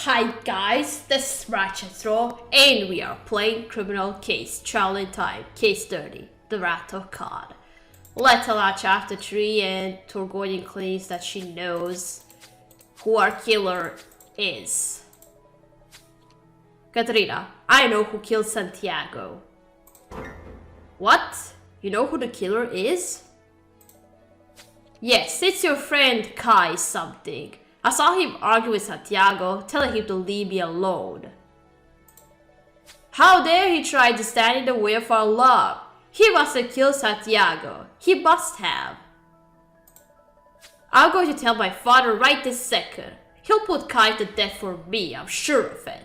Hi guys, this is Ratchet and we are playing Criminal Case Challenge Time, Case 30, the Ratchet card. Let's allow chapter 3 and Torgoyan claims that she knows who our killer is. Katrina, I know who killed Santiago. What? You know who the killer is? Yes, it's your friend Kai something. I saw him argue with Santiago, telling him to leave me alone. How dare he try to stand in the way of our love? He must have killed Santiago. He must have. I'm going to tell my father right this second. He'll put Kai to death for me, I'm sure of it.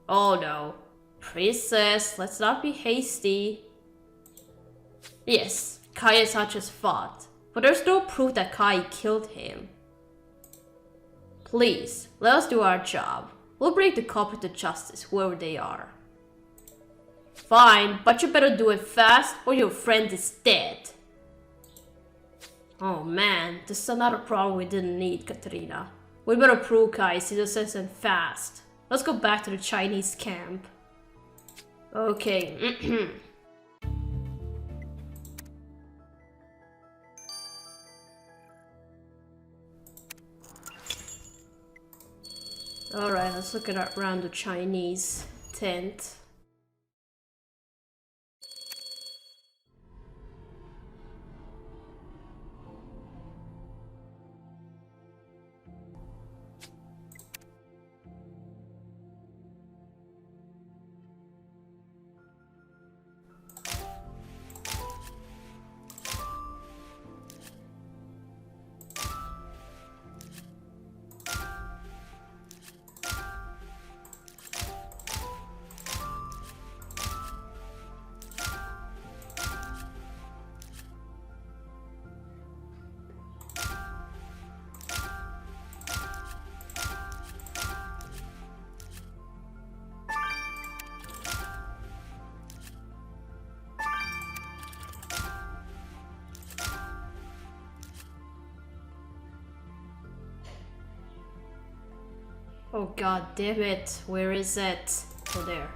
Oh no. Princess, let's not be hasty. Yes, Kai is Sancho's fault, but there's no proof that Kai killed him. Please, let us do our job. We'll bring the culprit to justice, whoever they are. Fine, but you better do it fast or your friend is dead. Oh man, this is another problem we didn't need, Katrina. We better prove Kai's innocence and fast. Let's go back to the Chinese camp. Okay. Alright, let's look at around the Chinese tent. Oh god damn it, where is it? Oh there.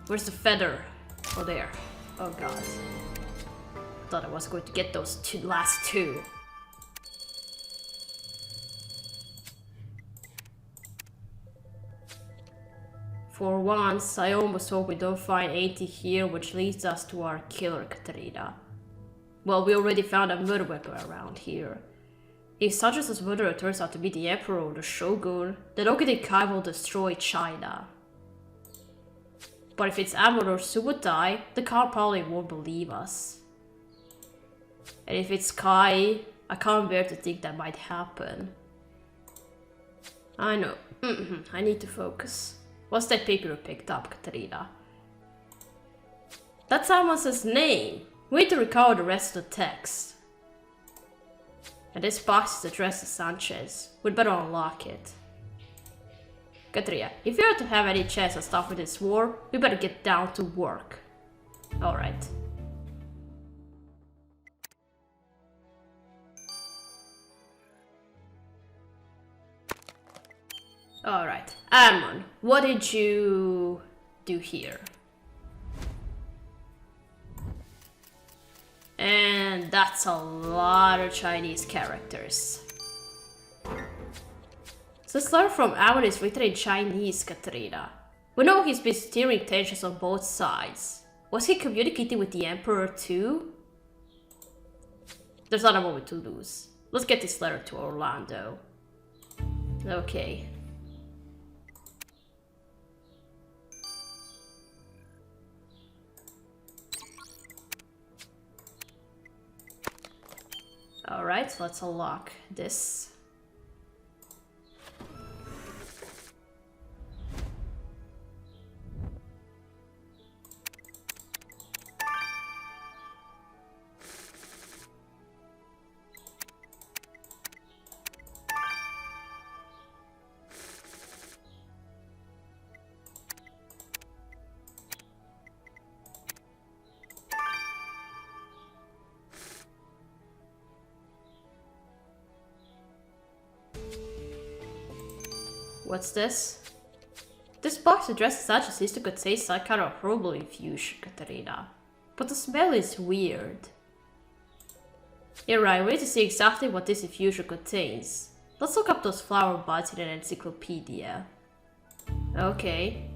Where's the feather? Oh there. Oh god. Thought I was going to get those last two. For once, I almost hope we don't find anything here which leads us to our killer, Katarina. Well, we already found a murder weapon around here. If Sancho's murderer turns out to be the Emperor or the Shogun, then Okide Kai will destroy China. But if it's Amon or Subutai, the Khan probably won't believe us. And if it's Kai, I can't bear to think that might happen. I know. I need to focus. What's that paper you picked up, Katarina? That's Amon's name. We need to recover the rest of the text. And this box is addressed to Sanchez. We'd better unlock it. Katrina, if you are to have any chance of stopping this war, we better get down to work. Alright. Alright. Amon, what did you do here? And that's a lot of Chinese characters. So this letter from Amon is written in Chinese, Katrina. We know he's been steering tensions on both sides. Was he communicating with the Emperor too? There's not a moment to lose. Let's get this letter to Orlando. Okay. Alright, so let's unlock this. What's this? this box addresses such as to contain some kind of herbal infusion, Katerina. But the smell is weird. You're right, we need to see exactly what this infusion contains. Let's look up those flower buds in an encyclopedia. Okay.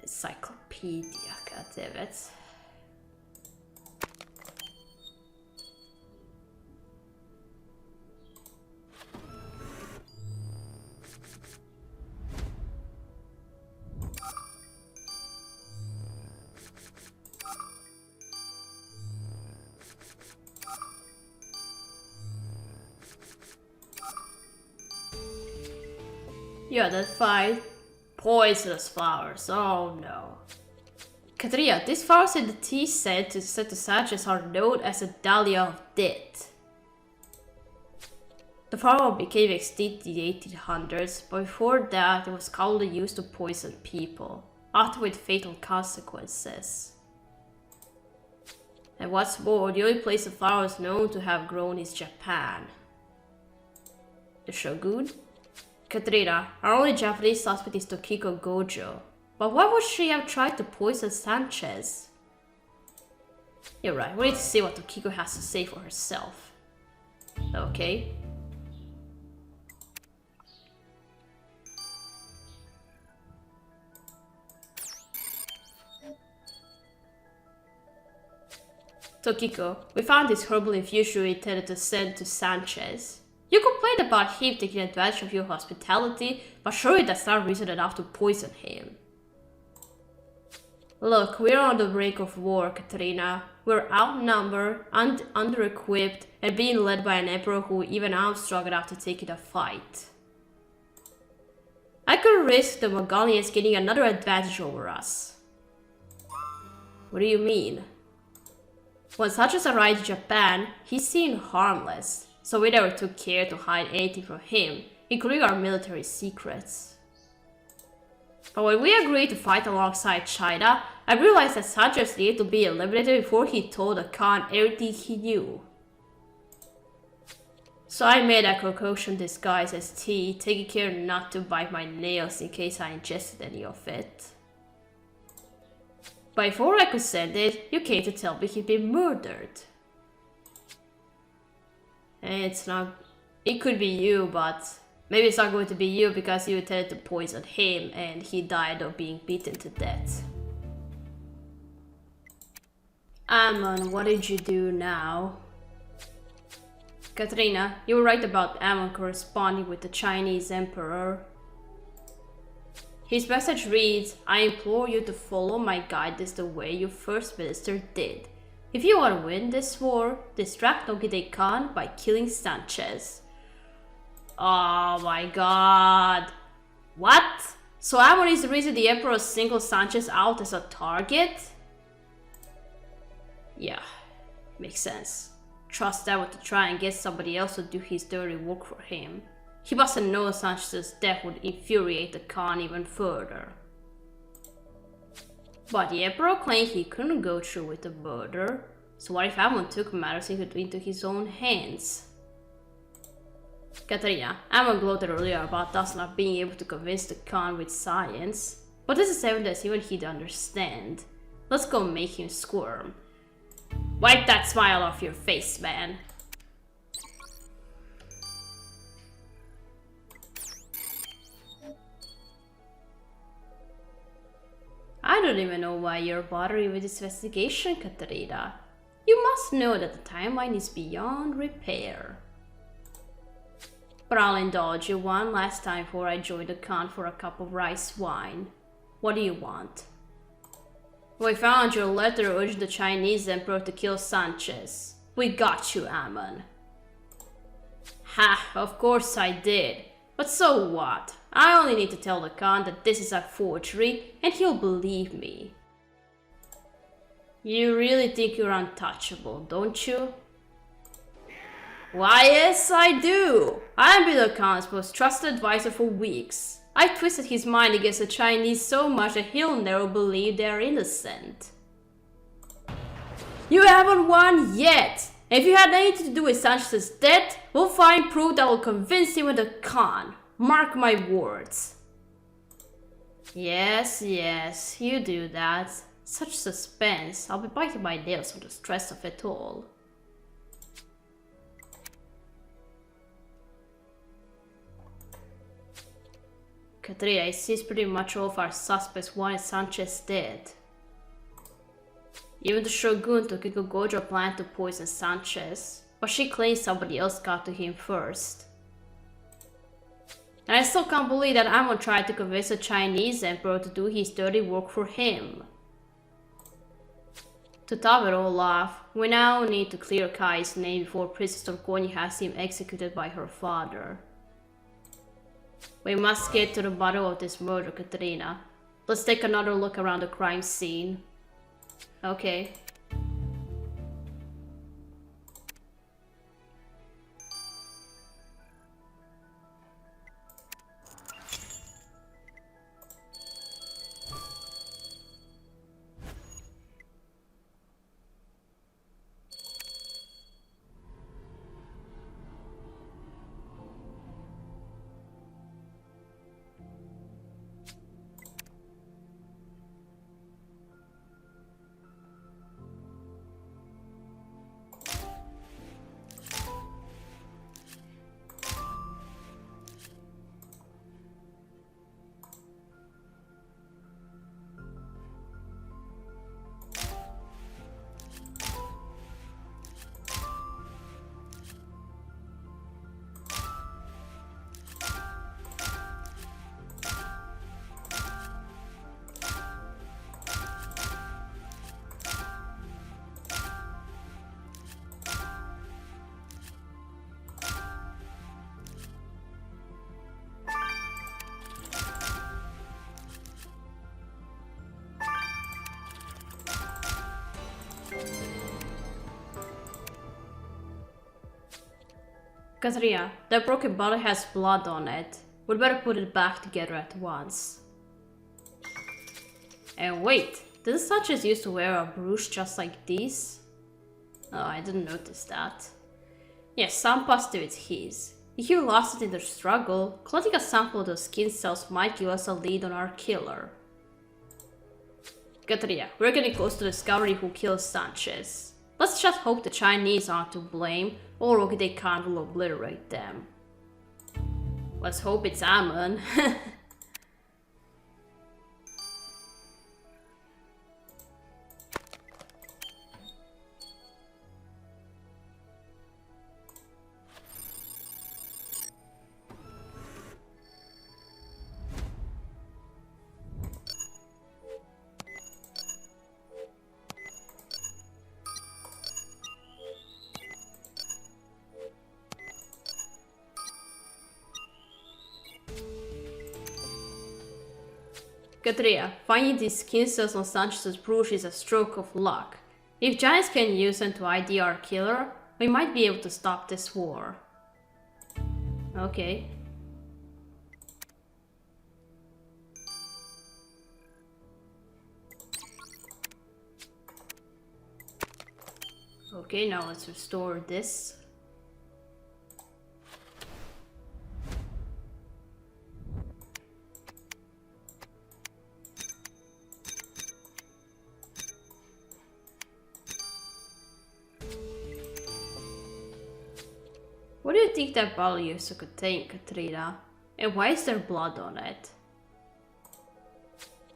Encyclopedia, goddammit. You identified poisonous flowers. Oh no. Katrina, these flowers in the tea set to Sanchez are known as the Dahlia of Death. The flower became extinct in the 1800s, but before that it was commonly used to poison people, often with fatal consequences. And what's more, the only place the flower is known to have grown is Japan. The Shogun? Katrina, our only Japanese suspect is Tokiko Gojo. But why would she have tried to poison Sanchez? You're right, we need to see what Tokiko has to say for herself. Okay. Tokiko, we found this herbal infusion we intended to send to Sanchez. You complained about him taking advantage of your hospitality, but surely that's not reason enough to poison him. Look, we're on the brink of war, Katrina. We're outnumbered, under-equipped, and being led by an emperor who even I'm strong enough to take in a fight. I could risk the Mongolians getting another advantage over us. What do you mean? When Sanchez arrived in Japan, he seemed harmless. So we never took care to hide anything from him, including our military secrets. But when we agreed to fight alongside China, I realized that Sanchez needed to be eliminated before he told the Khan everything he knew. So I made a concoction disguised as tea, taking care not to bite my nails in case I ingested any of it. But before I could send it, you came to tell me he'd been murdered. And it's not... It could be you, but maybe it's not going to be you because you intended to poison him and he died of being beaten to death. Ammon, what did you do now? Katrina, you were right about Ammon corresponding with the Chinese emperor. His message reads, I implore you to follow my guidance the way your first minister did. If you want to win this war, distract Nogide Khan by killing Sanchez. Oh my god. What? So Ammon is the reason the Emperor singled Sanchez out as a target? Yeah, makes sense. Trust Ammon to try and get somebody else to do his dirty work for him. He must have known Sanchez's death would infuriate the Khan even further. But the Emperor claimed he couldn't go through with the murder, so what if Ammon took matters into his own hands? Katrina, Ammon gloated earlier about us not being able to convince the Khan with science, but this is evidence even he'd understand. Let's go make him squirm. Wipe that smile off your face, man. I don't even know why you're bothering with this investigation, Katarina. You must know that the timeline is beyond repair. But I'll indulge you one last time before I join the Khan for a cup of rice wine. What do you want? We found your letter urging the Chinese emperor to kill Sanchez. We got you, Ammon. Ha, of course I did. But so what? I only need to tell the Khan that this is a forgery, and he'll believe me. You really think you're untouchable, don't you? Why, yes, I do. I've been the Khan's most trusted advisor for weeks. I twisted his mind against the Chinese so much that he'll never believe they're innocent. You haven't won yet! If you had anything to do with Sanchez's death, we'll find proof that will convince him of the Khan. Mark my words. Yes, yes, you do that. Such suspense. I'll be biting my nails from the stress of it all. Katrina, it seems pretty much all of our suspects wanted Sanchez dead. Even the Shogun took a Gojo plan to poison Sanchez, but she claims somebody else got to him first. And I still can't believe that Amon tried to convince the Chinese emperor to do his dirty work for him. To top it all off, we now need to clear Kai's name before Princess Torconi has him executed by her father. We must get to the bottom of this murder, Katrina. Let's take another look around the crime scene. Okay. Katrina, that broken bottle has blood on it. We'd better put it back together at once. And wait, didn't Sanchez used to wear a brooch just like this? Oh, I didn't notice that. Yes, I'm positive it's his. If you lost it in the struggle, collecting a sample of those skin cells might give us a lead on our killer. Katrina, we're getting close to discovering who killed Sanchez. Let's just hope the Chinese aren't to blame, or they can't will obliterate them. Let's hope it's Amon. Katrina, finding these skin cells on Sanchez's brooch is a stroke of luck. If Giants can use them to ID our killer, we might be able to stop this war. Okay. Okay, now let's restore this. What do you think that bottle used to contain, Katrina? And why is there blood on it?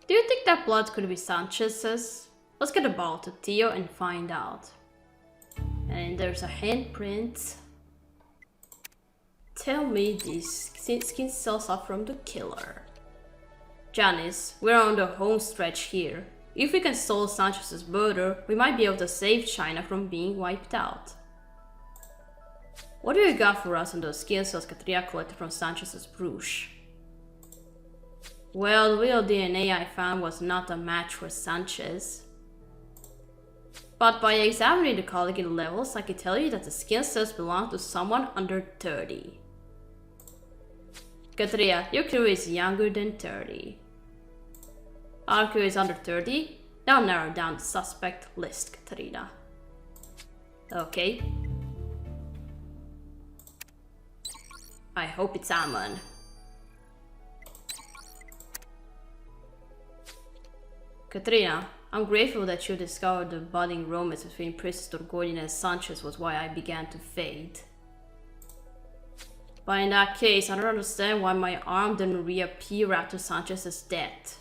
Do you think that blood could be Sanchez's? Let's get a bottle to Theo and find out. And there's a handprint. Tell me these skin cells are from the killer. Janice, we're on the home stretch here. If we can solve Sanchez's murder, we might be able to save China from being wiped out. What do you got for us on those skin cells Katrina collected from Sanchez's brooch? Well, the real DNA I found was not a match for Sanchez. But by examining the collagen levels, I can tell you that the skin cells belong to someone under 30. Katrina, your crew is younger than 30. Our crew is under 30? That'll narrow down the suspect list, Katrina. Okay. I hope it's Amon. Katrina, I'm grateful that you discovered the budding romance between Princess Dorgodian and Sanchez was why I began to fade. But in that case, I don't understand why my arm didn't reappear after Sanchez's death.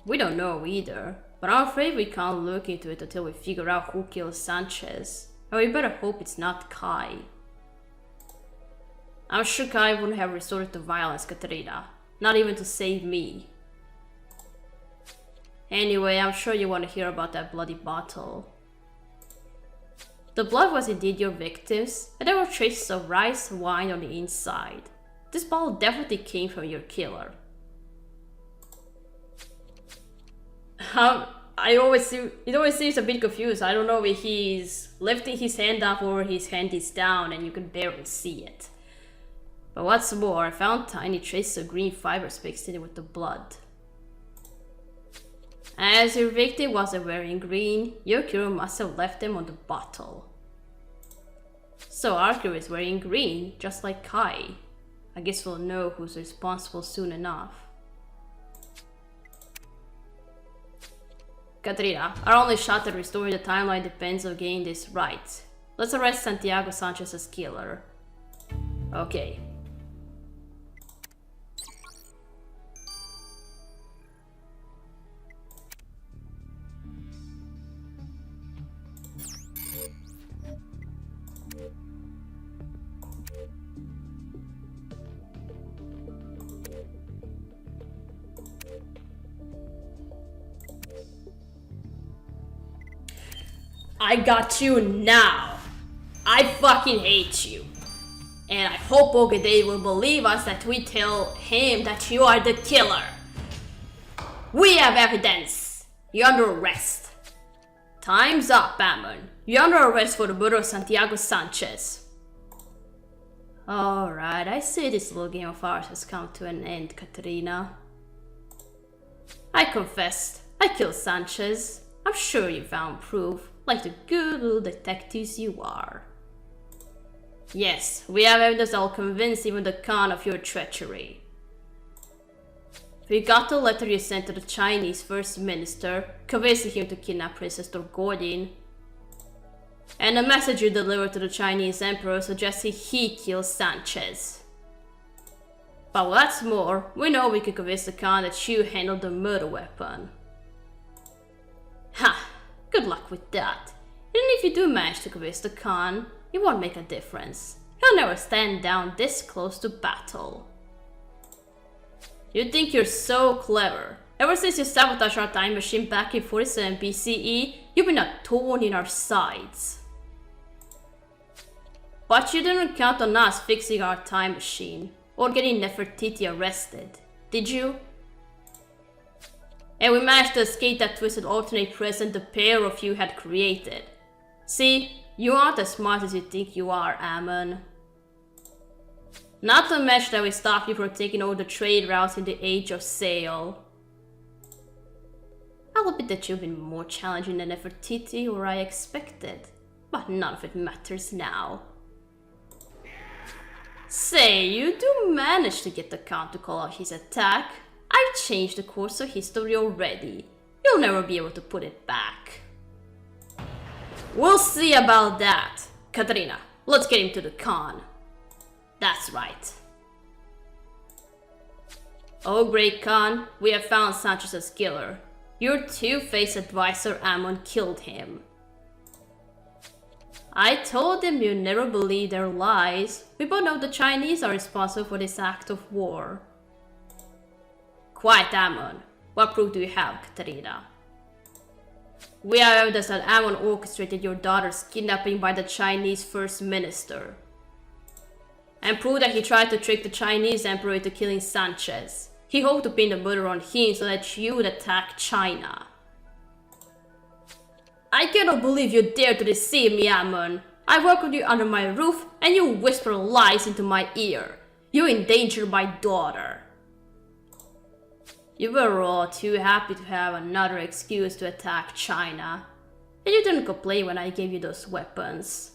We don't know either, but I'm afraid we can't look into it until we figure out who killed Sanchez. And we better hope it's not Kai. I'm sure Kai wouldn't have resorted to violence, Katrina. Not even to save me. Anyway, I'm sure you want to hear about that bloody bottle. The blood was indeed your victim's, and there were traces of rice wine on the inside. This bottle definitely came from your killer. It always seems a bit confused. I don't know if he's lifting his hand up or his hand is down and you can barely see it. But what's more, I found tiny traces of green fibers mixed in with the blood. As your victim wasn't wearing green, your killer must have left them on the bottle. So our killer is wearing green, just like Kai. I guess we'll know who's responsible soon enough. Katrina, our only shot at restoring the timeline depends on getting this right. Let's arrest Santiago Sanchez's killer. Okay. I got you now. I fucking hate you. And I hope Ogade will believe us that we tell him that you are the killer. We have evidence. You're under arrest. Time's up, Ammon. You're under arrest for the murder of Santiago Sanchez. Alright, I see this little game of ours has come to an end, Katrina. I confessed. I killed Sanchez. I'm sure you found proof, like the good little detectives you are. Yes, we have evidence that will convince even the Khan of your treachery. We got the letter you sent to the Chinese First Minister, convincing him to kidnap Princess Dorgodian. And the message you delivered to the Chinese Emperor suggesting he killed Sanchez. But what's more, we know we can convince the Khan that you handled the murder weapon. Ha! Good luck with that. Even if you do manage to convince the Khan, it won't make a difference. He'll never stand down this close to battle. You think you're so clever. Ever since you sabotaged our time machine back in 47 BCE, you've been a thorn in our sides. But you didn't count on us fixing our time machine, or getting Nefertiti arrested, did you? And we managed to escape that twisted alternate present the pair of you had created. See, you aren't as smart as you think you are, Ammon. Not to mention that we stopped you from taking over the trade routes in the Age of Sail. I'll admit that you've been more challenging than Nefertiti or I expected, but none of it matters now. Say, you do manage to get the Count to call out his attack. I've changed the course of history already. You'll never be able to put it back. We'll see about that. Katrina, let's get him to the Khan. That's right. Oh great Khan, we have found Sanchez's killer. Your two-faced advisor Ammon killed him. I told him you'd never believe their lies. We both know the Chinese are responsible for this act of war. Quiet, Ammon. What proof do you have, Katrina? We have evidence that Ammon orchestrated your daughter's kidnapping by the Chinese First Minister. And proof that he tried to trick the Chinese Emperor into killing Sanchez. He hoped to pin the murder on him so that you would attack China. I cannot believe you dare to deceive me, Ammon. I welcomed you under my roof and you whisper lies into my ear. You endangered my daughter. You were all too happy to have another excuse to attack China. And you didn't complain when I gave you those weapons.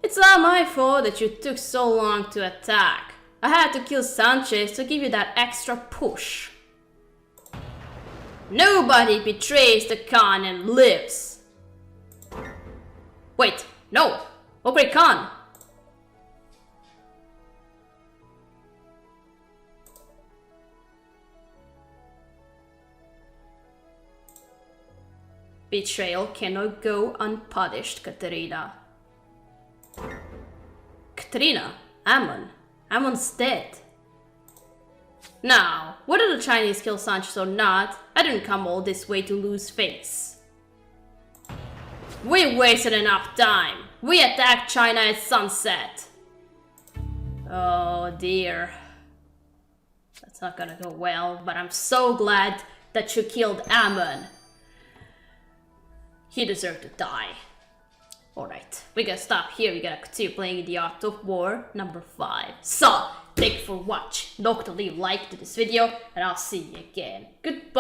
It's not my fault that you took so long to attack. I had to kill Sanchez to give you that extra push. Nobody betrays the Khan and lives. Wait, no. Oh, great Khan. Betrayal cannot go unpunished, Katerina. Katerina, Ammon. Ammon's dead. Now, whether the Chinese kill Sanchez or not, I didn't come all this way to lose face. We wasted enough time. We attacked China at sunset. Oh dear. That's not gonna go well, but I'm so glad that you killed Ammon. He deserved to die. Alright, we gotta stop here. We gotta continue playing The Art of War number 5. So, thank you for watching. Don't forget to leave a like to this video, and I'll see you again. Goodbye!